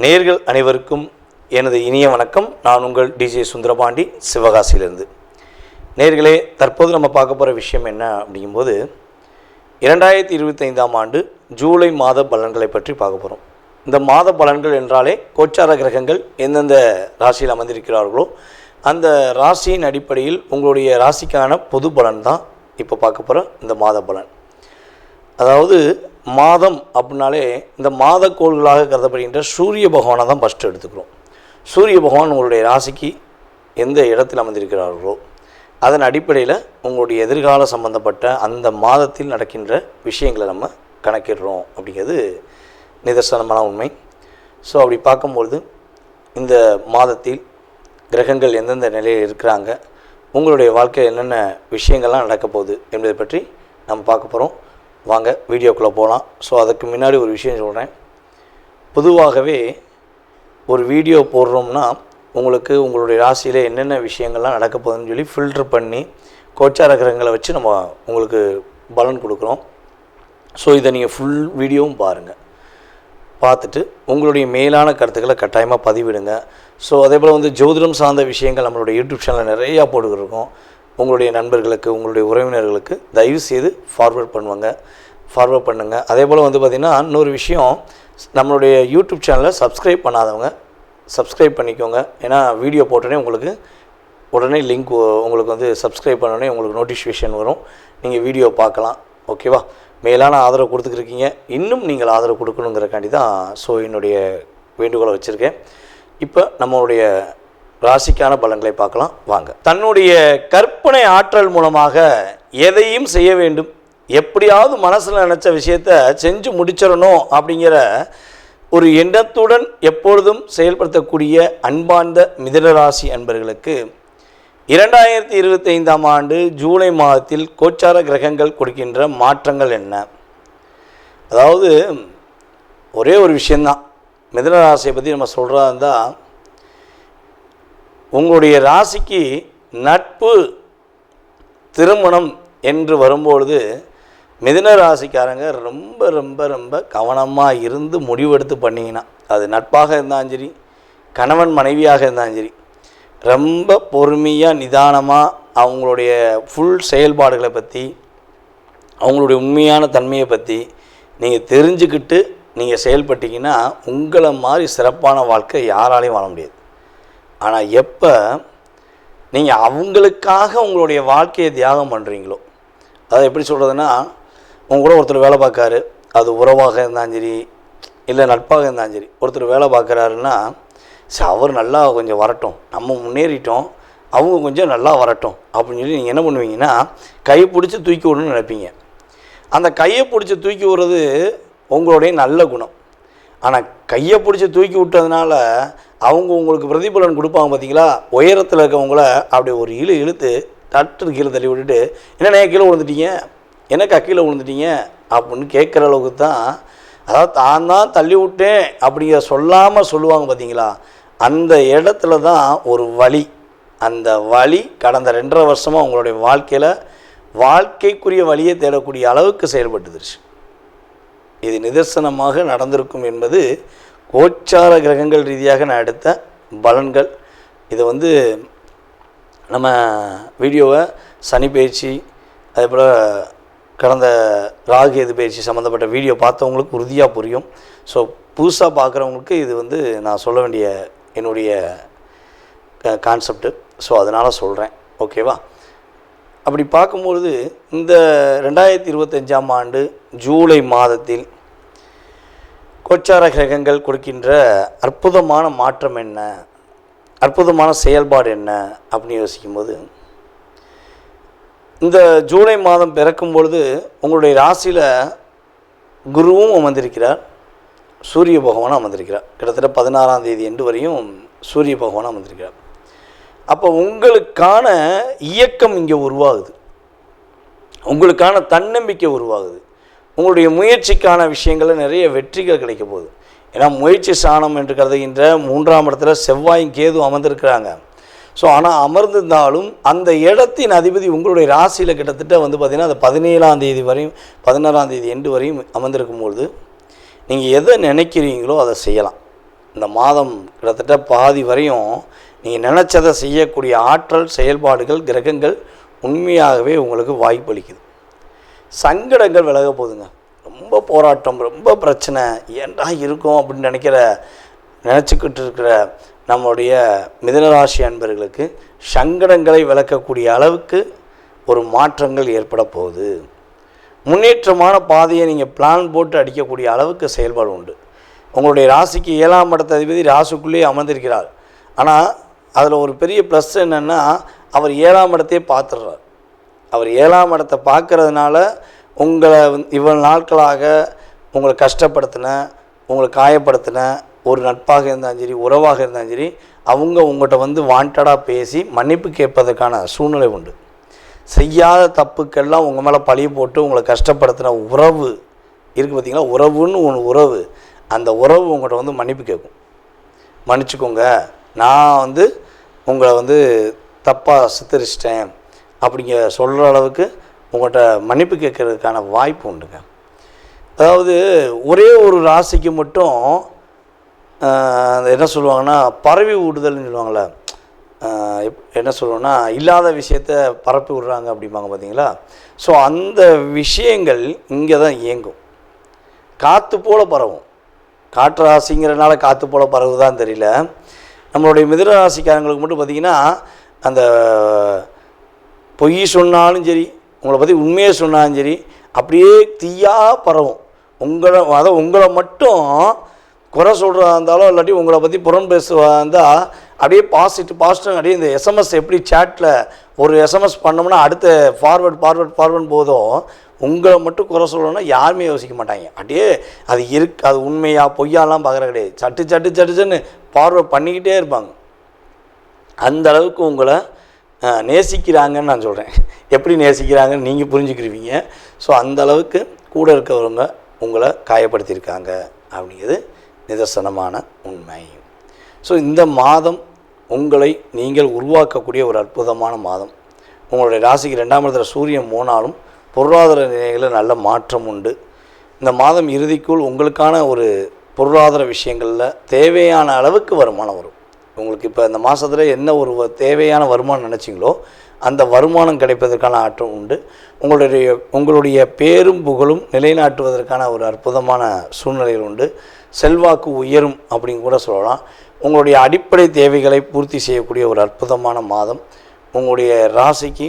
நேயர்கள் அனைவருக்கும் எனது இனிய வணக்கம். நான் உங்கள் டிஜே சுந்தரபாண்டி, சிவகாசியிலிருந்து. நேயர்களே, தற்போது நம்ம பார்க்க போகிற விஷயம் என்ன அப்படிங்கும்போது 2025ஆம் ஆண்டு ஜூலை மாத பலன்களை பற்றி பார்க்க போகிறோம். இந்த மாத பலன்கள் என்றாலே கோச்சார கிரகங்கள் எந்தெந்த ராசியில் அமர்ந்திருக்கிறார்களோ அந்த ராசியின் அடிப்படையில் உங்களுடைய ராசிக்கான பொது பலன் தான் இப்போ பார்க்க போகிற இந்த மாத பலன். அதாவது மாதம் அப்படின்னாலே இந்த மாத கோள்களாக கருதப்படுகின்ற சூரிய பகவானை தான் ஃபஸ்ட்டு எடுத்துக்கிறோம். சூரிய பகவான் உங்களுடைய ராசிக்கு எந்த இடத்தில் அமர்ந்திருக்கிறார்களோ அதன் அடிப்படையில் உங்களுடைய எதிர்கால சம்பந்தப்பட்ட அந்த மாதத்தில் நடக்கின்ற விஷயங்களை நம்ம கணக்கிடுறோம் அப்படிங்கிறது நிதர்சனமான உண்மை. ஸோ அப்படி பார்க்கும்பொழுது இந்த மாதத்தில் கிரகங்கள் எந்தெந்த நிலையில் இருக்கிறாங்க, உங்களுடைய வாழ்க்கையில் என்னென்ன விஷயங்கள்லாம் நடக்க போகுது என்பதை பற்றி நம்ம பார்க்க போகிறோம். வாங்க வீடியோக்குள்ளே போகலாம். ஸோ அதுக்கு முன்னாடி ஒரு விஷயம் சொல்கிறேன். பொதுவாகவே ஒரு வீடியோ போடுறோம்னா உங்களுக்கு உங்களுடைய ராசியில் என்னென்ன விஷயங்கள்லாம் நடக்க போகுதுன்னு சொல்லி ஃபில்ட்ரு பண்ணி கோச்சார கிரகங்களை வச்சு நம்ம உங்களுக்கு பலன் கொடுக்குறோம். ஸோ இதை நீங்கள் ஃபுல் வீடியோவும் பாருங்கள். பார்த்துட்டு உங்களுடைய மேலான கருத்துக்களை கட்டாயமாக பதிவிடுங்க. ஸோ அதே போல் ஜோதிடம் சார்ந்த விஷயங்கள் நம்மளுடைய யூடியூப் சேனலில் நிறையா போட்டுக்கிருக்கோம். உங்களுடைய நண்பர்களுக்கு, உங்களுடைய உறவினர்களுக்கு தயவுசெய்து ஃபார்வர்ட் பண்ணுங்கள். அதே போல் பார்த்திங்கன்னா இன்னொரு விஷயம், நம்மளுடைய யூடியூப் சேனலை சப்ஸ்கிரைப் பண்ணாதவங்க சப்ஸ்கிரைப் பண்ணிக்கோங்க. ஏன்னா வீடியோ போட்டோடனே உங்களுக்கு உடனே லிங்க் உங்களுக்கு சப்ஸ்கிரைப் பண்ணோடனே உங்களுக்கு நோட்டிஃபிகேஷன் வரும், நீங்கள் வீடியோ பார்க்கலாம். ஓகேவா? மேலான ஆதரவு கொடுத்துக்கிருக்கீங்க, இன்னும் நீங்கள் ஆதரவு கொடுக்கணுங்கிறக்காண்டி தான் ஸோ என்னுடைய வேண்டுகோளை வச்சுருக்கேன். இப்போ நம்மளுடைய ராசிக்கான பலன்களை பார்க்கலாம் வாங்க. தன்னுடைய கற்பனை ஆற்றல் மூலமாக எதையும் செய்ய வேண்டும், எப்படியாவது மனசில் நினச்ச விஷயத்தை செஞ்சு முடிச்சிடணும் அப்படிங்கிற ஒரு எண்ணத்துடன் எப்பொழுதும் செயல்படுத்தக்கூடிய அன்பார்ந்த மிதுன ராசி அன்பர்களுக்கு 2025ஆம் ஆண்டு ஜூலை மாதத்தில் கோச்சார கிரகங்கள் கொடுக்கின்ற மாற்றங்கள் என்ன? அதாவது ஒரே ஒரு விஷயந்தான், மிதுன ராசியை பற்றி நம்ம சொல்கிறதா இருந்தால், உங்களுடைய ராசிக்கு நட்பு திருமணம் என்று வரும்பொழுது மிதுன ராசிக்காரங்க ரொம்ப ரொம்ப ரொம்ப கவனமாக இருந்து முடிவெடுத்து பண்ணிங்கன்னா, அது நட்பாக இருந்தாலும் சரி, கணவன் மனைவியாக இருந்தாலும் சரி, ரொம்ப பொறுமையாக நிதானமாக அவங்களுடைய ஃபுல் செயல்பாடுகளை பற்றி, அவங்களுடைய உண்மையான தன்மையை பற்றி நீங்கள் தெரிஞ்சுக்கிட்டு நீங்கள் செயல்பட்டீங்கன்னா உங்களை மாதிரி சிறப்பான வாழ்க்கை யாராலையும் வாழ முடியாது. ஆனால் எப்போ நீங்கள் அவங்களுக்காக உங்களுடைய வாழ்க்கையை தியாகம் பண்ணுறீங்களோ, அதை எப்படி சொல்கிறதுனா, உங்க கூட ஒருத்தர் வேலை பார்க்காரு, அது உறவாக இருந்தாலும் சரி இல்லை நட்பாக இருந்தாலும் சரி, ஒருத்தர் வேலை பார்க்குறாருன்னா சரி அவர் நல்லா கொஞ்சம் வரட்டும், நம்ம முன்னேறிட்டோம், அவங்க கொஞ்சம் நல்லா வரட்டும் அப்படின்னு சொல்லி நீங்கள் என்ன பண்ணுவீங்கன்னா கையை பிடிச்சி தூக்கி விடணும்னு நினைப்பீங்க. அந்த கையை பிடிச்சி தூக்கி விடுறது உங்களுடைய நல்ல குணம். ஆனால் கையை பிடிச்சி தூக்கி விட்டதுனால அவங்க உங்களுக்கு பிரதிபலன் கொடுப்பாங்க பார்த்தீங்களா, உயரத்தில் இருக்கவங்கள அப்படி ஒரு இழுத்து தட்டு கீழே தள்ளி விட்டுட்டு என்னண்ணே கீழே விழுந்துட்டீங்க, என்னக்கா கீழே விழுந்துட்டீங்க அப்படின்னு கேட்குற அளவுக்கு தான், அதாவது தான் தள்ளி விட்டேன் அப்படிங்கிற சொல்லாமல் சொல்லுவாங்க பார்த்தீங்களா, அந்த இடத்துல தான் ஒரு வலி. அந்த வலி கடந்த 2.5 வருஷமாக உங்களுடைய வாழ்க்கையில் வாழ்க்கைக்குரிய வழியை தேடக்கூடிய அளவுக்கு செயல்பட்டுருச்சு. இது நிதர்சனமாக நடந்திருக்கும் என்பது கோச்சார கிரகங்கள் ரீதியாக நான் எடுத்த பலன்கள். இதை நம்ம வீடியோவை சனி பயிற்சி, அதே போல் கடந்த ராகு எது பயிற்சி சம்மந்தப்பட்ட வீடியோ பார்த்தவங்களுக்கு உறுதியாக புரியும். ஸோ புதுசாக பார்க்குறவங்களுக்கு இது நான் சொல்ல வேண்டிய என்னுடைய கான்செப்டு. ஸோ அதனால் சொல்கிறேன், ஓகேவா? அப்படி பார்க்கும்பொழுது இந்த 2025ஆம் ஆண்டு ஜூலை மாதத்தில் கோச்சார கிரகங்கள் கொடுக்கின்ற அற்புதமான மாற்றம் என்ன, அற்புதமான செயல்பாடு என்ன அப்படின்னு யோசிக்கும்போது, இந்த ஜூலை மாதம் பிறக்கும் பொழுது உங்களுடைய ராசியில் குருவும் அமர்ந்திருக்கிறார், சூரிய பகவானும் அமர்ந்திருக்கிறார். கிட்டத்தட்ட 16ஆம் தேதி என்று வரையும் சூரிய பகவானும் அமர்ந்திருக்கிறார். அப்போ உங்களுக்கான இயக்கம் இங்கே உருவாகுது, உங்களுக்கான தன்னம்பிக்கை உருவாகுது, உங்களுடைய முயற்சிக்கான விஷயங்களில் நிறைய வெற்றிகள் கிடைக்க போகுது. ஏன்னா முயற்சி ஸ்தானம் என்று கருதுகின்ற 3ஆம் இடத்துல செவ்வாயும் கேது அமர்ந்திருக்கிறாங்க. ஸோ ஆனால் அமர்ந்திருந்தாலும் அந்த இடத்தின் அதிபதி உங்களுடைய ராசியில் கிட்டத்தட்ட வந்து பார்த்திங்கன்னா அது 17ஆம் தேதி வரையும் 16ஆம் தேதி எண்டு வரையும் அமர்ந்திருக்கும்பொழுது நீங்கள் எதை நினைக்கிறீங்களோ அதை செய்யலாம். இந்த மாதம் கிட்டத்தட்ட பாதி வரையும் நீங்கள் நினச்சதை செய்யக்கூடிய ஆற்றல் செயல்பாடுகள் கிரகங்கள் உண்மையாகவே உங்களுக்கு வாய்ப்பளிக்குது. சங்கடங்கள் விலக போகுதுங்க. ரொம்ப போராட்டம், ரொம்ப பிரச்சனை ஏன்டா இருக்கும் அப்படின்னு நினச்சிக்கிட்டு இருக்கிற நம்முடைய மிதுனராசி அன்பர்களுக்கு சங்கடங்களை விளக்கக்கூடிய அளவுக்கு ஒரு மாற்றங்கள் ஏற்பட போகுது. முன்னேற்றமான பாதையை நீங்கள் பிளான் போட்டு அடிக்கக்கூடிய அளவுக்கு செயல்பாடு உண்டு. உங்களுடைய ராசிக்கு 7ஆம் இடத்த அதிபதி ராசிக்குள்ளேயே அமர்ந்திருக்கிறார். ஆனால் அதில் ஒரு பெரிய ப்ளஸ் என்னென்னா அவர் 7ஆம் இடத்தையே பார்த்துடுறார். அவர் 7ஆம் இடத்தை பார்க்கறதுனால உங்களை இவ்வளவு நாட்களாக உங்களை கஷ்டப்படுத்தின, உங்களை காயப்படுத்தின ஒரு நட்பாக இருந்தாலும் சரி, உறவாக இருந்தாலும் சரி, அவங்க உங்கள்கிட்ட வந்து வாண்டடாக பேசி மன்னிப்பு கேட்பதற்கான சூழ்நிலை உண்டு. செய்யாத தப்புக்கெல்லாம் உங்கள் மேலே பழிய போட்டு உங்களை கஷ்டப்படுத்தின உறவு இருக்குது பார்த்திங்களா, உறவுன்னு ஒன்று உறவு, அந்த உறவு உங்கள்கிட்ட வந்து மன்னிப்பு கேட்கும். மன்னிச்சுக்கோங்க, நான் வந்து உங்களை வந்து தப்பாக சித்தரிச்சிட்டேன் அப்படிங்க சொல்கிற அளவுக்கு உங்கள்கிட்ட மன்னிப்பு கேட்கறதுக்கான வாய்ப்பு உண்டுங்க. அதாவது ஒரே ஒரு ராசிக்கு மட்டும் என்ன சொல்லுவாங்கன்னா பரவி விடுதல்னு சொல்லுவாங்கள்ல, என்ன சொல்லுவோன்னா இல்லாத விஷயத்த பரப்பி விடுறாங்க அப்படிம்பாங்க பார்த்தீங்களா. ஸோ அந்த விஷயங்கள் இங்கே தான் இயங்கும். காற்று போல் பரவும். காற்று ராசிங்கிறனால காற்று போல் பரவுதான் தெரியல. நம்மளுடைய மிதுன ராசிக்காரங்களுக்கு மட்டும் பார்த்திங்கன்னா அந்த பொய் சொன்னாலும் சரி, உங்களை பற்றி உண்மையை சொன்னாலும் சரி, அப்படியே தீயாக பரவும். உங்களை மட்டும் குறை சொல்கிறதா இருந்தாலும் இல்லாட்டி உங்களை பற்றி புறம் பேசுவதா இருந்தால் அப்படியே பாசிட்டிவ் அப்படியே இந்த எஸ்எம்எஸ் எப்படி சேட்டில் ஒரு எஸ்எம்எஸ் பண்ணோம்னா அடுத்த ஃபார்வர்ட் போதும், உங்களை மட்டும் குறை சொல்லணும்னா யாருமே யோசிக்க மாட்டாங்க. அப்படியே அது அது உண்மையாக பொய்யாலாம் பார்க்குற கிடையாது. சட்டுன்னு ஃபார்வர்ட் பண்ணிக்கிட்டே இருப்பாங்க. அந்த அளவுக்கு உங்களை நேசிக்கிறாங்கன்னு நான் சொல்கிறேன். எப்படி நேசிக்கிறாங்கன்னு நீங்கள் புரிஞ்சுக்கிருவீங்க. ஸோ அந்த அளவுக்கு கூட இருக்கிறவங்க உங்களை காயப்படுத்தியிருக்காங்க அப்படிங்கிறது நிதர்சனமான உண்மை. ஸோ இந்த மாதம் உங்களை நீங்கள் உருவாக்கக்கூடிய ஒரு அற்புதமான மாதம். உங்களுடைய ராசிக்கு 2ஆம் இடத்துல சூரியன் போனாலும் பொருளாதார நிலைகளில் நல்ல மாற்றம் உண்டு. இந்த மாதம் இறுதிக்குள் உங்களுக்கான ஒரு பொருளாதார விஷயங்களில் தேவையான அளவுக்கு வருமானம் வரும். உங்களுக்கு இப்போ இந்த மாதத்தில் என்ன ஒரு தேவையான வருமானம் நினச்சிங்களோ அந்த வருமானம் கிடைப்பதற்கான ஆற்றல் உண்டு. உங்களுடைய பேரும் புகழும் நிலைநாட்டுவதற்கான ஒரு அற்புதமான சூழ்நிலைகள் உண்டு. செல்வாக்கு உயரும் அப்படின்னு கூட சொல்லலாம். உங்களுடைய அடிப்படை தேவைகளை பூர்த்தி செய்யக்கூடிய ஒரு அற்புதமான மாதம். உங்களுடைய ராசிக்கு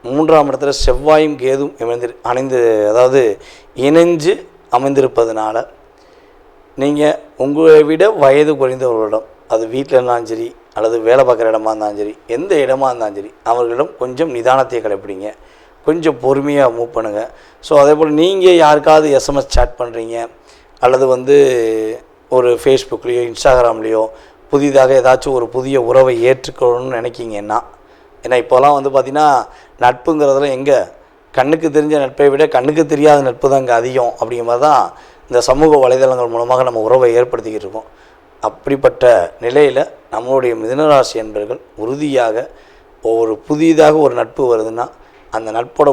3ஆம் இடத்துல செவ்வாயும் கேதும் இணைஞ்சு அமைந்திருப்பதனால நீங்கள் உங்களை விட வயது குறைந்தவர்களிடம், அது வீட்டில் இருந்தாலும் சரி அல்லது வேலை பார்க்குற இடமா இருந்தாலும் சரி, எந்த இடமா இருந்தாலும் சரி, அவர்களிடம் கொஞ்சம் நிதானத்தை கடைப்பிடிங்க. கொஞ்சம் பொறுமையாக மூவ் பண்ணுங்கள். ஸோ அதே போல் நீங்கள் யாருக்காவது எஸ்எம்எஸ் சேட் பண்ணுறீங்க அல்லது வந்து ஒரு ஃபேஸ்புக்லேயோ இன்ஸ்டாகிராம்லேயோ புதிதாக ஏதாச்சும் ஒரு புதிய உறவை ஏற்றுக்கணும்னு நினைக்கிங்கன்னா, ஏன்னா இப்போலாம் வந்து பார்த்திங்கன்னா நட்புங்கிறதுல எங்கே கண்ணுக்கு தெரிஞ்ச நட்பை விட கண்ணுக்கு தெரியாத நட்பு தான் இங்கே அதிகம் அப்படிங்கிற மாதிரி தான் இந்த சமூக வலைதளங்கள் மூலமாக நம்ம உறவை ஏற்படுத்திக்கிட்டு இருக்கோம். அப்படிப்பட்ட நிலையில் நம்மளுடைய மிதுனராசி என்பர்கள் உறுதியாக புதிதாக ஒரு நட்பு வருதுன்னா அந்த நட்போட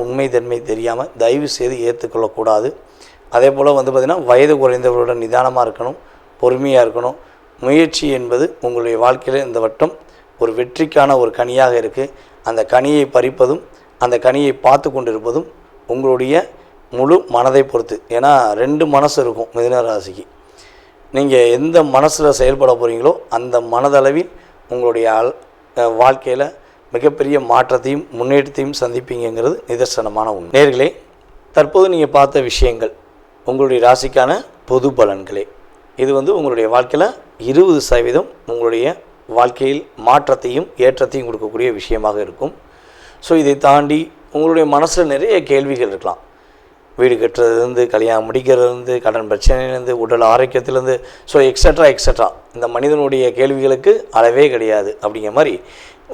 உண்மை தன்மை தெரியாமல் தயவு செய்து ஏற்றுக்கொள்ளக்கூடாது. அதே போல் வந்து பார்த்திங்கன்னா வயது குறைந்தவர்களுடன் நிதானமாக இருக்கணும், பொறுமையாக இருக்கணும். முயற்சி என்பது உங்களுடைய வாழ்க்கையில் இந்த வட்டம் ஒரு வெற்றிக்கான ஒரு கனியாக இருக்குது. அந்த கனியை பறிப்பதும் அந்த கனியை பார்த்து கொண்டிருப்பதும் உங்களுடைய முழு மனதை பொறுத்து. ஏன்னா 2 மனசு இருக்கும் மிதுன ராசிக்கு. நீங்கள் எந்த மனசில் செயல்பட போகிறீங்களோ அந்த மனதளவில் உங்களுடைய வாழ்க்கையில் மிகப்பெரிய மாற்றத்தையும் முன்னேற்றத்தையும் சந்திப்பீங்கிறது நிதர்சனமான உண்மை. நேயர்களே, தற்போது நீங்கள் பார்த்த விஷயங்கள் உங்களுடைய ராசிக்கான பொது பலன்களே. இது வந்து உங்களுடைய வாழ்க்கையில் 20% உங்களுடைய வாழ்க்கையில் மாற்றத்தையும் ஏற்றத்தையும் கொடுக்கக்கூடிய விஷயமாக இருக்கும். ஸோ இதை தாண்டி உங்களுடைய மனசில் நிறைய கேள்விகள் இருக்கலாம். வீடு கட்டுறதுலேருந்து, கல்யாணம் முடிக்கிறதுலேருந்து, கடன் பிரச்சனையிலேருந்து, உடல் ஆரோக்கியத்திலேருந்து, ஸோ எக்ஸட்ரா இந்த மனிதனுடைய கேள்விகளுக்கு அளவே கிடையாது. அப்படிங்கிற மாதிரி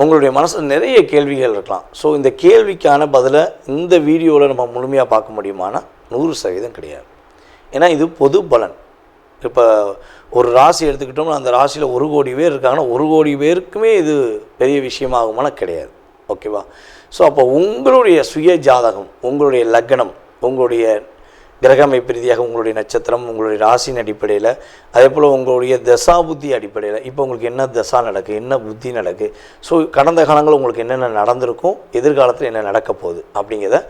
உங்களுடைய மனசில் நிறைய கேள்விகள் இருக்கலாம். ஸோ இந்த கேள்விக்கான பதிலை இந்த வீடியோவில் நம்ம முழுமையாக பார்க்க முடியுமானா 100% கிடையாது. ஏன்னா இது பொது பலன். இப்போ ஒரு ராசி எடுத்துக்கிட்டோம்னா அந்த ராசியில் 1 கோடி பேர் இருக்காங்கன்னா 1 கோடி பேருக்குமே இது பெரிய விஷயமாகுமான கிடையாது. ஓகேவா? ஸோ அப்போ உங்களுடைய சுய ஜாதகம், உங்களுடைய லக்னம், உங்களுடைய கிரக அமைப்பு ரீதியாக உங்களுடைய நட்சத்திரம், உங்களுடைய ராசியின் அடிப்படையில், அதே போல் உங்களுடைய தசா புத்தி அடிப்படையில் இப்போ உங்களுக்கு என்ன தசா நடக்குது, என்ன புத்தி நடக்குது, ஸோ கடந்த காலங்கள் உங்களுக்கு என்னென்ன நடந்திருக்கும், எதிர்காலத்தில் என்ன நடக்க போகுது அப்படிங்கிறத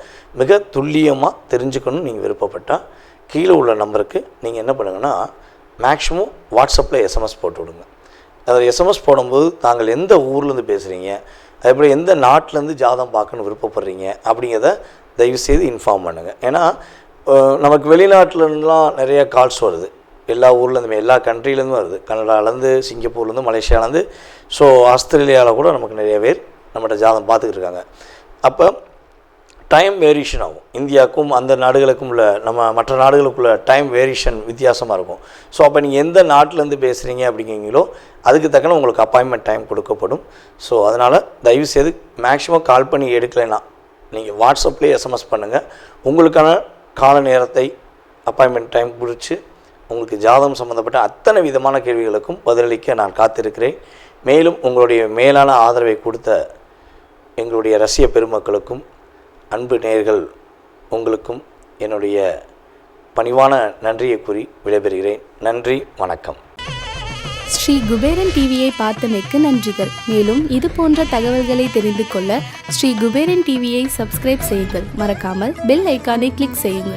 மிக துல்லியமாக தெரிஞ்சுக்கணும்னு நீங்கள் விருப்பப்பட்டால் கீழே உள்ள நம்பருக்கு நீங்கள் என்ன பண்ணுங்கன்னா மேக்ஸிமம் வாட்ஸ்அப்பில் எஸ்எம்எஸ் போட்டு விடுங்க. அதில் எஸ்எம்எஸ் போடும்போது தாங்கள் எந்த ஊர்லேருந்து பேசுகிறீங்க, அதே போல் எந்த நாட்டிலேருந்து ஜாதகம் பார்க்கணுன்னு விருப்பப்படுறீங்க அப்படிங்கிறத தயவுசெய்து இன்ஃபார்ம் பண்ணுங்கள். ஏன்னா நமக்கு வெளிநாட்டிலலாம் நிறைய கால்ஸ் வருது, எல்லா ஊர்லேருந்துமே, எல்லா கண்ட்ரிலேருந்தும் வருது, கனடாலேருந்து, சிங்கப்பூர்லேருந்து, மலேசியாவிலேருந்து, ஸோ ஆஸ்திரேலியாவில் கூட நமக்கு நிறைய பேர் நம்மகிட்ட ஜாதகம் பார்த்துக்கிட்டு இருக்காங்க. அப்போ டைம் வேரியேஷன் ஆகும். இந்தியாவுக்கும் அந்த நாடுகளுக்கும் உள்ள மற்ற நாடுகளுக்குள்ள டைம் வேரியேஷன் வித்தியாசமாக இருக்கும். ஸோ அப்போ நீங்கள் எந்த நாட்டிலேருந்து பேசுகிறீங்க அப்படிங்கிறீங்களோ அதுக்கு தக்கன உங்களுக்கு அப்பாயின்மெண்ட் டைம் கொடுக்கப்படும். ஸோ அதனால் தயவுசெய்து மேக்ஸிமம் கால் பண்ணி எடுக்கலைன்னா நீங்கள் வாட்ஸ்அப்லேயே எஸ்எம்எஸ் பண்ணுங்கள். உங்களுக்கான கால நேரத்தை அப்பாயின்மெண்ட் டைம் குறித்து உங்களுக்கு ஜாதகம் சம்மந்தப்பட்ட அத்தனை விதமான கேள்விகளுக்கும் பதிலளிக்க நான் காத்திருக்கிறேன். மேலும் உங்களுடைய மேலான ஆதரவை கொடுத்த எங்களுடைய ரசிக பெருமக்களுக்கும் அன்பு நேயர்கள் உங்களுக்கும் என்னுடைய பணிவான நன்றியை கூறி விடைபெறுகிறேன். நன்றி, வணக்கம். ஸ்ரீ குபேரன் டிவியை பார்த்தமைக்கு நன்றிகள். மேலும் இது போன்ற தகவல்களை தெரிந்து கொள்ள ஸ்ரீ குபேரன் டிவியை சப்ஸ்கிரைப் செய்யுங்கள். மறக்காமல் பெல் ஐக்கானை கிளிக் செய்யுங்கள்.